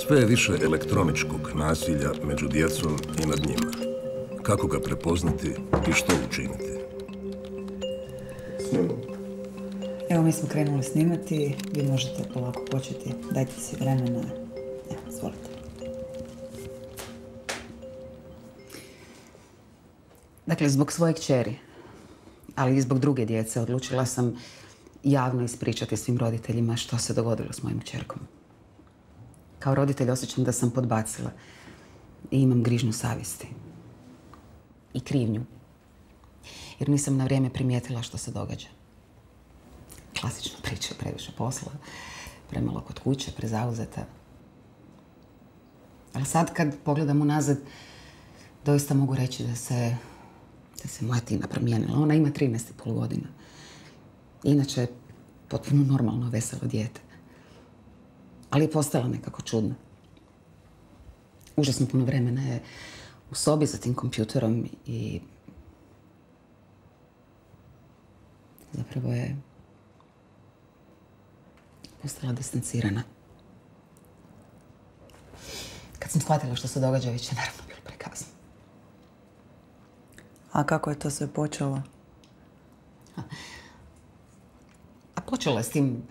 Sve je više elektroničkog nasilja među djecom i nad njima. Kako ga prepoznati i što učiniti? Evo, mi smo krenuli snimati, vi možete polako početi. Dajte si vremena. Evo, izvolite. Dakle, zbog svoje kćeri, ali i zbog druge djece, odlučila sam javno ispričati svim roditeljima što se dogodilo s mojim kćerkom. Kao roditelj osjećam da sam podbacila i imam grižnju savjesti. I krivnju. Jer nisam na vrijeme primijetila što se događa. Klasična priča, previše posla, premalo kod kuće, prezauzeta. Ali sad kad pogledam unazad, doista mogu reći da se moja Tina promijenila. Ona ima 13,5 godina. Inače, potpuno normalno, veselo dijete. Ali je postala nekako čudna. Užasno puno vremena je u sobi za tim kompjuterom i zapravo je postala distancirana. Kad sam shvatila što se događa, već je naravno bilo prekasno. A kako je to sve počelo? A počelo je s tim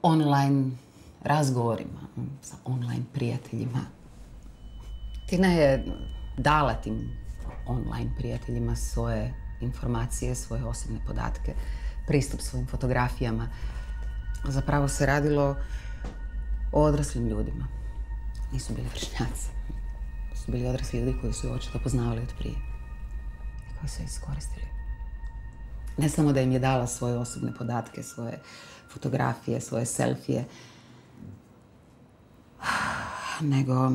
online razgovorima, sa online prijateljima. Tina je dala tim online prijateljima svoje informacije, svoje osobne podatke, pristup svojim fotografijama. Zapravo se radilo o odraslim ljudima. Nisu bili vršnjaci. Su bili odrasli ljudi koji su je očito poznavali od prije. I koji su je iskoristili. Ne samo da im je dala svoje osobne podatke, svoje fotografije, svoje selfije, nego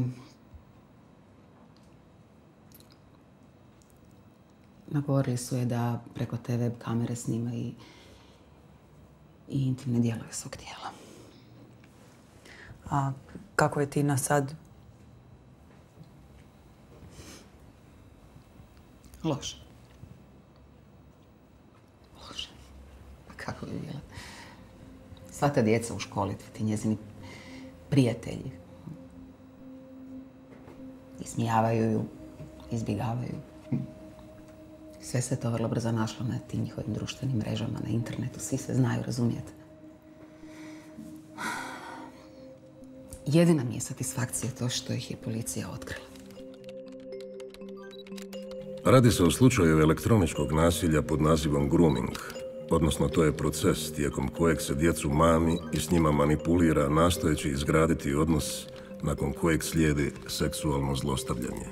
nagovorili su je da preko te web kamere snima i intimne dijelove svog tijela. A kako je Tina sad? Loše. Loše. Pa kako bi bila? Sva ta djeca u školi, ti njezini prijatelji. Ismijavaju ju, izbjegavaju. Sve se to vrlo brzo našlo na tim njihovim društvenim mrežama, na internetu. Svi se znaju razumijeti. Jedina mi je satisfakcija to što ih je policija otkrila. Radi se o slučaju elektroničkog nasilja pod nazivom grooming. Odnosno, to je proces tijekom kojeg se djecu mami i s njima manipulira nastojeći izgraditi odnos nakon kojeg slijedi seksualno zlostavljanje.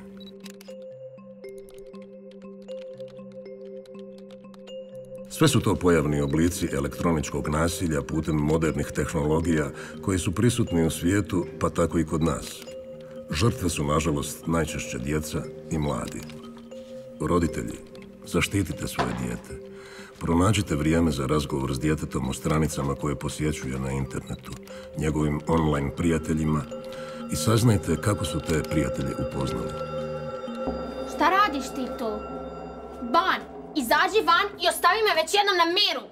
Sve su to pojavni oblici elektroničkog nasilja putem modernih tehnologija koji su prisutni u svijetu, pa tako i kod nas. Žrtve su, nažalost, najčešće djeca i mladi. Roditelji, zaštitite svoje dijete. Pronađite vrijeme za razgovor s djetetom o stranicama koje posjećuje na internetu, njegovim online prijateljima i saznajte kako su te prijatelje upoznali. Šta radiš ti to? Ban! Izađi van i ostavi me već jednom na miru!